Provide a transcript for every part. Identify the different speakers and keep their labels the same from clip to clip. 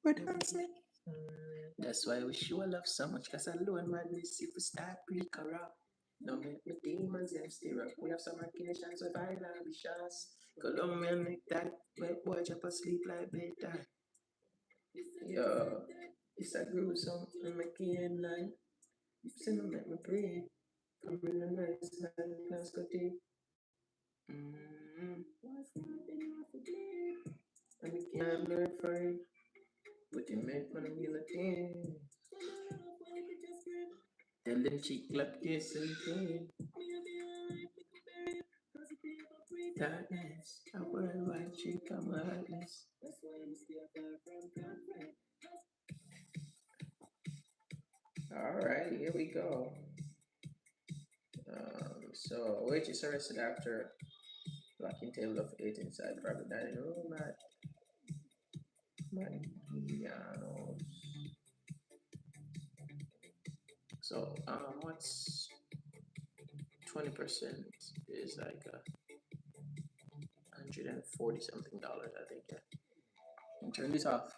Speaker 1: But dance me. That's why we show love so much, cause alone madness if we start pre-corrupt. No make me demons them stir up. We have some occasions with I ambitious. Colombian make that make boy jump asleep like bedtime. Yo, it's a gruesome and make it night. Sin make me pray. I'm in a nice high class cutty. Mm-hmm. And we can't learn for it. But you make money in a thing. Tell them cheek clap kiss and thing. Darkness, a worldwide chick, I'm heartless. Alright, here we go. So, Waitress arrested after locking table of eight inside private dining room at Mangiano's. So, what's 20% is like $140 something, I think. Yeah. And turn this off.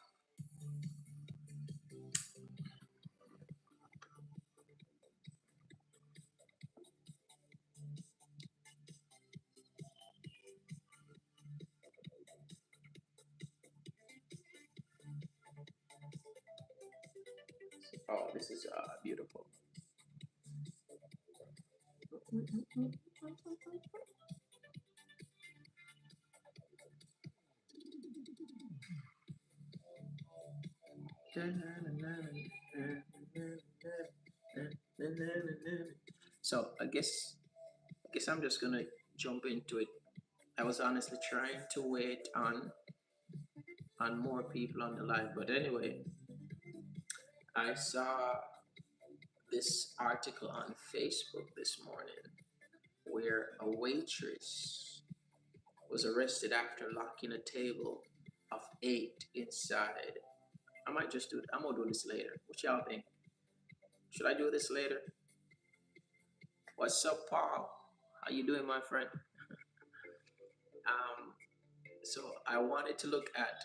Speaker 1: Oh, this is beautiful. So I guess I'm just gonna jump into it. I was honestly trying to wait on more people on the live, but anyway, I saw this article on Facebook this morning where a waitress was arrested after locking a table of eight inside. I might just do it. I'm gonna do this later. What y'all think? Should I do this later? What's up, Paul? How you doing, my friend? Um, so I wanted to look at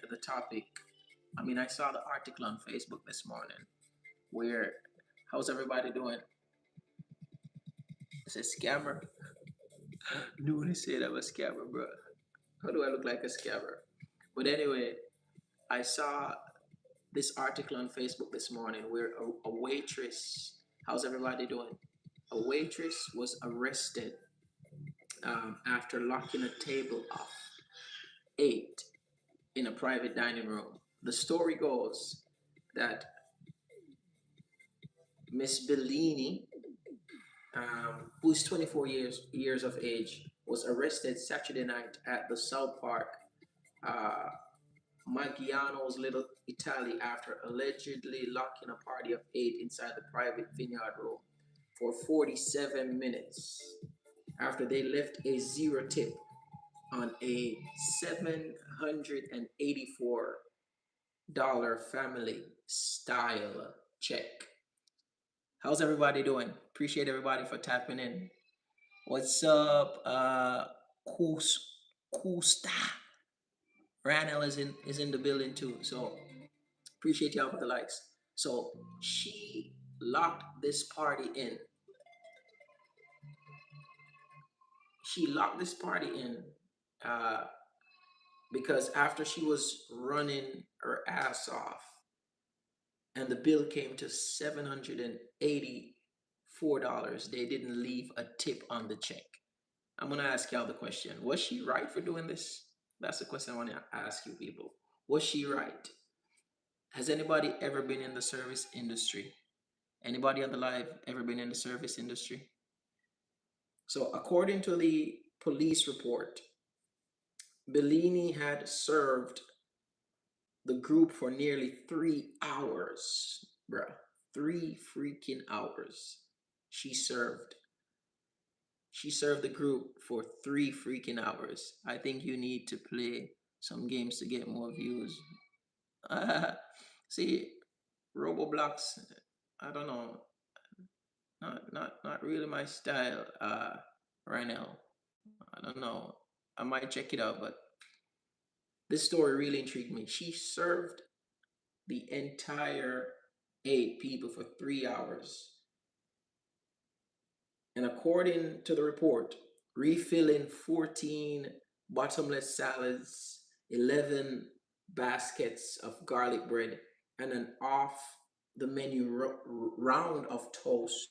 Speaker 1: the topic. I mean, I saw the article on Facebook this morning where how's everybody doing? It's a scammer. No one said I'm a scammer, bro. How do I look like a scammer? But anyway, I saw this article on Facebook this morning where a waitress, how's everybody doing? A waitress was arrested after locking a table of eight in a private dining room. The story goes that Miss Bellini, who's 24 years of age, was arrested Saturday night at the South Park uh, Maggiano's Little Italy after allegedly locking a party of eight inside the private vineyard room for 47 minutes after they left a zero tip on a $784 family style check. How's everybody doing? Appreciate everybody for tapping in. What's up, Kusta? Ranel is in the building too. So appreciate y'all for the likes. So she locked this party in. She locked this party in uh, because after she was running her ass off, and the bill came to $784, they didn't leave a tip on the check. I'm gonna ask y'all the question: was she right for doing this? That's the question I want to ask you people. Was she right? Has anybody ever been in the service industry? Anybody on the live ever been in the service industry? So, according to the police report, Bellini had served the group for nearly 3 hours, bruh. 3 freaking hours. She served. She served the group for 3 freaking hours. I think you need to play some games to get more views. See, Roboblocks, I don't know. Not really my style right now. I don't know. I might check it out, but This story really intrigued me. She served the entire 8 people for 3 hours. And according to the report, refilling 14 bottomless salads, 11 baskets of garlic bread, and an off the menu round of toast,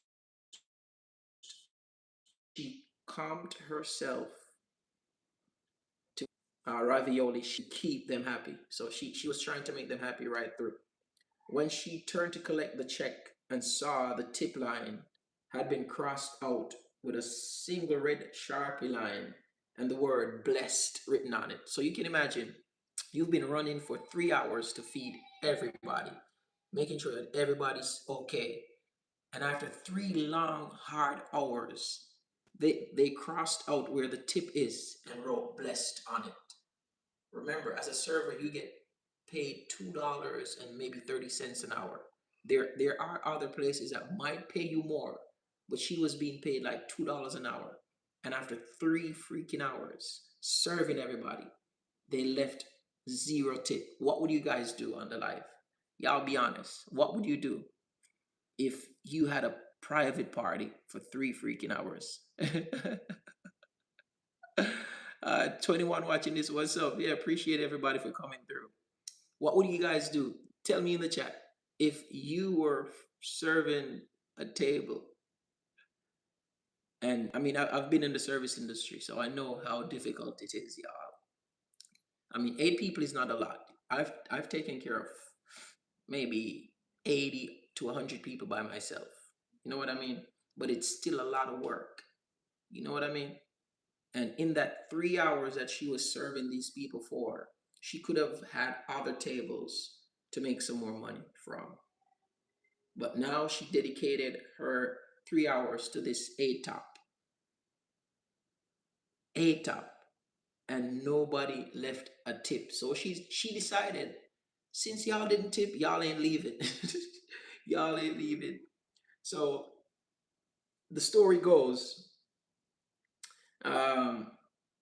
Speaker 1: she calmed herself to ravioli. She keep them happy. So she was trying to make them happy right through. When she turned to collect the check and saw the tip line had been crossed out with a single red Sharpie line and the word blessed written on it. So you can imagine you've been running for 3 hours to feed everybody, making sure that everybody's okay. And after 3 long, hard hours, they crossed out where the tip is and wrote blessed on it. Remember, as a server, you get paid $2 and maybe 30 cents an hour. There are other places that might pay you more, but she was being paid like $2 an hour. And after 3 freaking hours serving everybody, they left zero tip. What would you guys do on the live? Y'all be honest. What would you do if you had a private party for 3 freaking hours? 21 watching this. What's up? Yeah, appreciate everybody for coming through. What would you guys do? Tell me in the chat. If you were serving a table, and I mean, I've been in the service industry, so I know how difficult it is, y'all. I mean, 8 people is not a lot. I've taken care of maybe 80 to 100 people by myself. You know what I mean? But it's still a lot of work. You know what I mean? And in that 3 hours that she was serving these people for, she could have had other tables to make some more money from. But now she dedicated her 3 hours to this A top, and nobody left a tip. So she decided, since y'all didn't tip, y'all ain't leaving. Y'all ain't leaving. So the story goes um,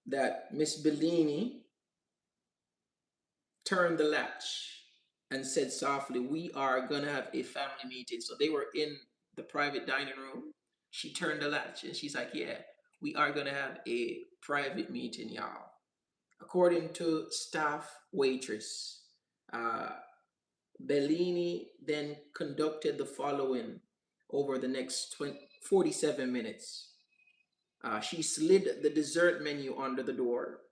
Speaker 1: that Miss Bellini turned the latch and said softly, "We are gonna have a family meeting." So they were in the private dining room. She turned the latch and she's like, "Yeah, we are gonna have a private meeting, y'all." According to staff waitress, uh, Bellini then conducted the following over the next 47 minutes. She slid the dessert menu under the door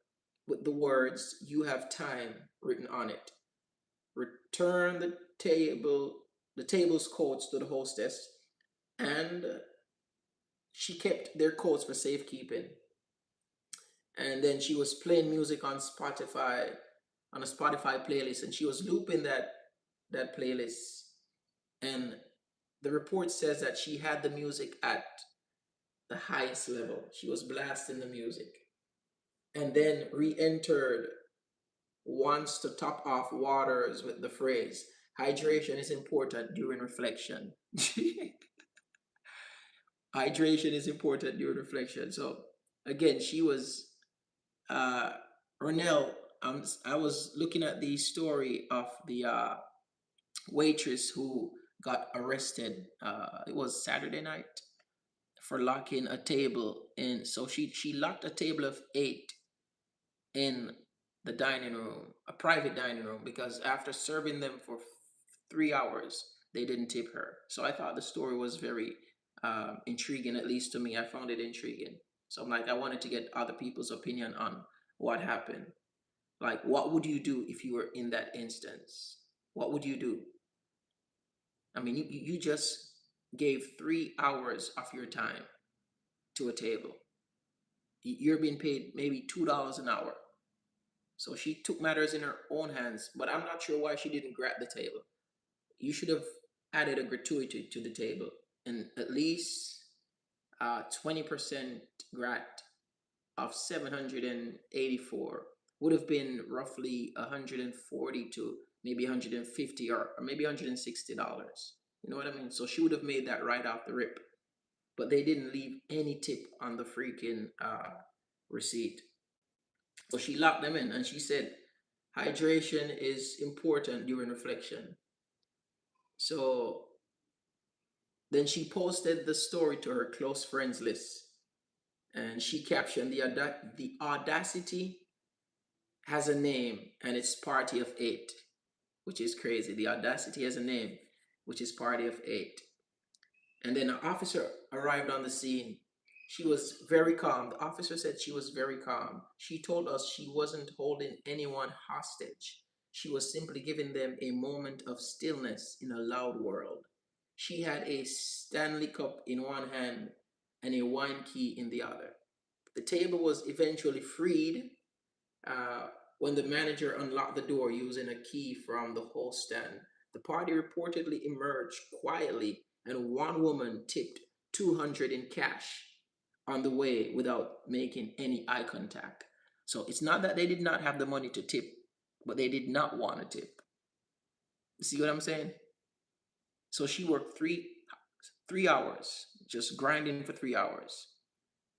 Speaker 1: with the words, "You have time," written on it. Return the table's coats to the hostess, and she kept their coats for safekeeping. And then she was playing music on Spotify, on a Spotify playlist, and she was looping that playlist. And the report says that she had the music at the highest level. She was blasting the music, and then re-entered once to top off waters with the phrase, "Hydration is important during reflection." Hydration is important during reflection. So again, she was uh Ronell. I was looking at the story of the waitress who got arrested. It was Saturday night for locking a table in. So she locked a table of 8 in the dining room, a private dining room, because after serving them for 3 hours, they didn't tip her. So I thought the story was very intriguing, at least to me. I found it intriguing. So I'm like, I wanted to get other people's opinion on what happened. Like, what would you do if you were in that instance? What would you do? I mean, you just gave 3 hours of your time to a table. You're being paid maybe $2 an hour. So she took matters in her own hands, but I'm not sure why she didn't grab the table. You should have added a gratuity to the table and at least 20% grat of 784 would have been roughly 140 to maybe 150 or maybe $160. You know what I mean? So she would have made that right off the rip. But they didn't leave any tip on the freaking receipt. So she locked them in and she said, Hydration is important during reflection. So then she posted the story to her close friends list, and she captioned the audacity has a name, and it's party of eight, which is crazy. The audacity has a name, which is party of eight. And then an officer arrived on the scene. She was very calm. The officer said she was very calm. She told us she wasn't holding anyone hostage. She was simply giving them a moment of stillness in a loud world. She had a Stanley Cup in one hand and a wine key in the other. The table was eventually freed uh, when the manager unlocked the door using a key from the host stand. The party reportedly emerged quietly, and one woman tipped 200 in cash on the way without making any eye contact. So it's not that they did not have the money to tip, but they did not want to tip. You see what I'm saying? So she worked three hours, just grinding for 3 hours.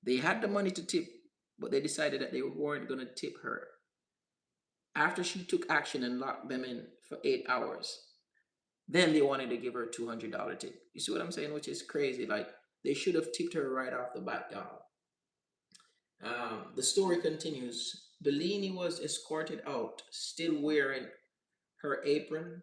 Speaker 1: They had the money to tip, but they decided that they weren't going to tip her. After she took action and locked them in for 8 hours, then they wanted to give her a $200 tip. You see what I'm saying? Which is crazy. Like they should have tipped her right off the bat, y'all. The story continues. Bellini was escorted out, still wearing her apron,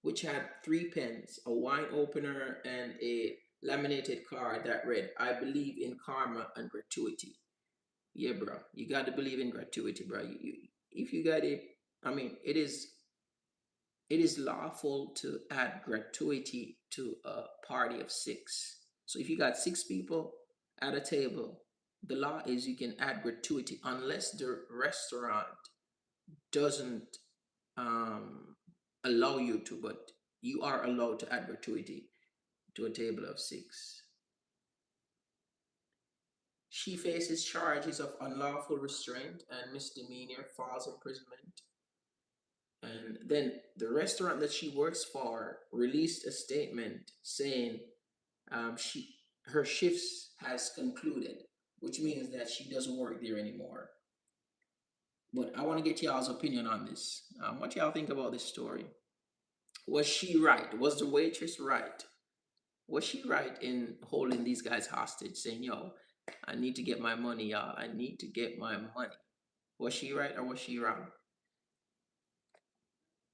Speaker 1: which had three pens, a wine opener, and a laminated card that read, "I believe in karma and gratuity." Yeah, bro. You got to believe in gratuity, bro. If you got it, I mean, it is lawful to add gratuity to a party of six. So if you got six people at a table, the law is you can add gratuity unless the restaurant doesn't um, allow you to, but you are allowed to add gratuity to a table of six. She faces charges of unlawful restraint and misdemeanor false imprisonment. And then the restaurant that she works for released a statement saying she her shifts has concluded, which means that she doesn't work there anymore. But I want to get y'all's opinion on this. What y'all think about this story? Was she right? Was the waitress right? Was she right in holding these guys hostage, saying, "Yo, I need to get my money, y'all. I need to get my money." Was she right or was she wrong?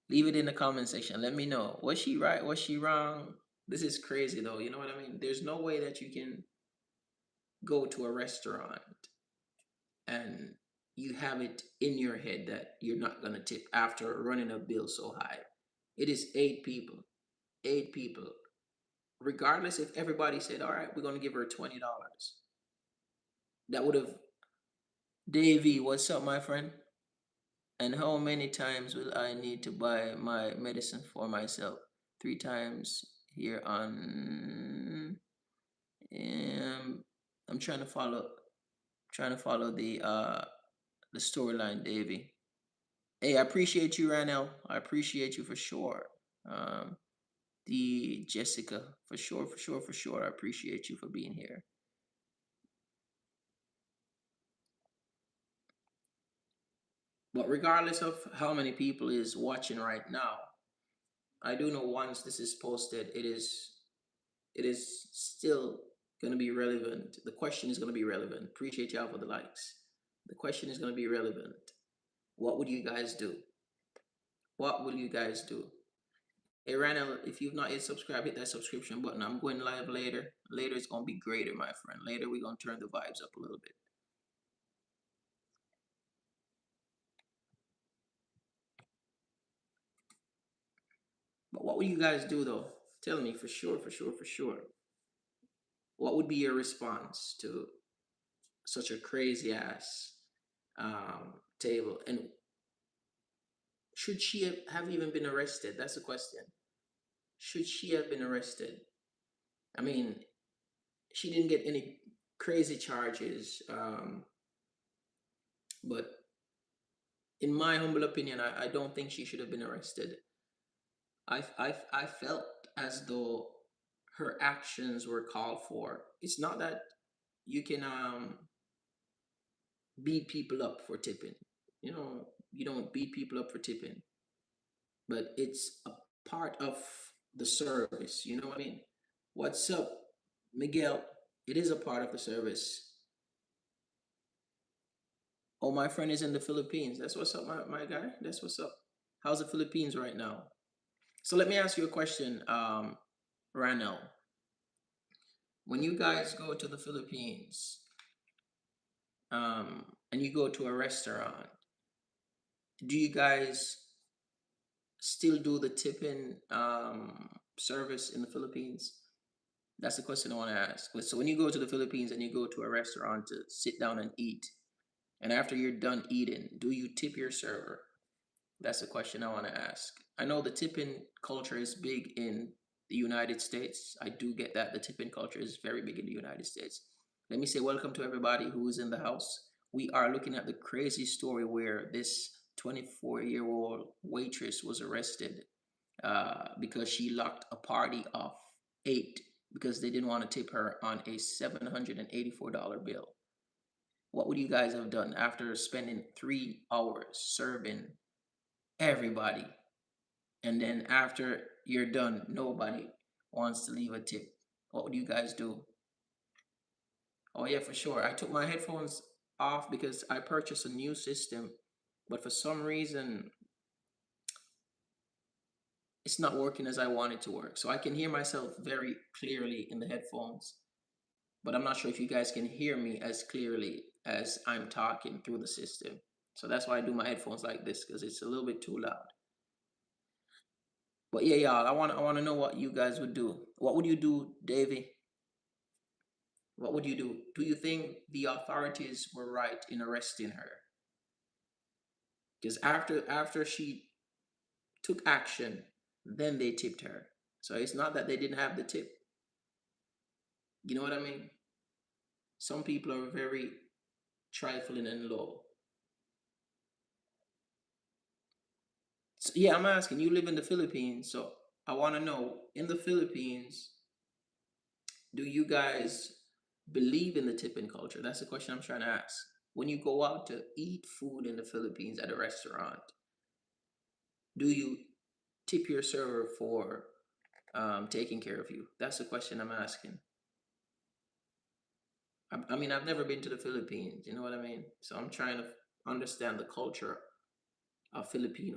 Speaker 1: Leave it in the comment section. Let me know. Was she right? Was she wrong? This is crazy though. You know what I mean? There's no way that you can go to a restaurant and you have it in your head that you're not going to tip after running a bill so high. It is eight people. Eight people. Regardless if everybody said, all right, we're going to give her $20. That would have, Davey, what's up, my friend? And how many times will I need to buy my medicine for myself? Three times here on. I'm trying to follow the storyline, Davey. Hey, I appreciate you, Ranel. I appreciate you for sure. Um, the Jessica, for sure, for sure, for sure. I appreciate you for being here. But regardless of how many people is watching right now, I do know once this is posted, it is still gonna be relevant. The question is gonna be relevant. Appreciate y'all for the likes. The question is gonna be relevant. What would you guys do? What will you guys do? Hey Randall, if you've not yet subscribed, hit that subscription button. I'm going live later. Later it's gonna be greater, my friend. Later we're gonna turn the vibes up a little bit. But what will you guys do though? Tell me for sure, for sure, for sure. What would be your response to such a crazy ass table? And should she have even been arrested? That's the question. Should she have been arrested? I mean, she didn't get any crazy charges, but in my humble opinion, I don't think she should have been arrested. I felt as though her actions were called for. It's not that you can beat people up for tipping. You know, you don't beat people up for tipping, but it's a part of the service. You know what I mean? What's up, Miguel? It is a part of the service. Oh, my friend is in the Philippines. That's what's up, my guy. That's what's up. How's the Philippines right now? So let me ask you a question, Ranel. When you guys go to the Philippines, and you go to a restaurant, do you guys still do the tipping service in the Philippines? That's the question I want to ask. So when you go to the Philippines and you go to a restaurant to sit down and eat, and after you're done eating, do you tip your server? That's a question I want to ask. I know the tipping culture is big in the United States. I do get that the tipping culture is very big in the United States. Let me say welcome to everybody who is in the house. We are looking at the crazy story where this 24-year-old waitress was arrested because she locked a party off eight because they didn't want to tip her on a $784 bill. What would you guys have done after spending 3 hours serving everybody? And then after you're done, nobody wants to leave a tip. What would you guys do? Oh, yeah, for sure. I took my headphones off because I purchased a new system, but for some reason, it's not working as I want it to work. So I can hear myself very clearly in the headphones, but I'm not sure if you guys can hear me as clearly as I'm talking through the system. So that's why I do my headphones like this because it's a little bit too loud. But yeah, y'all, I want to know what you guys would do. What would you do, Davey? What would you do? Do you think the authorities were right in arresting her? Because after she took action, then they tipped her. So it's not that they didn't have the tip. You know what I mean? Some people are very trifling and low. So, yeah, I'm asking. You live in the Philippines, so I want to know in the Philippines, do you guys believe in the tipping culture? That's the question I'm trying to ask. When you go out to eat food in the Philippines at a restaurant, do you tip your server for taking care of you? That's the question I'm asking. I mean, I've never been to the Philippines. You know what I mean? So I'm trying to understand the culture of Filipino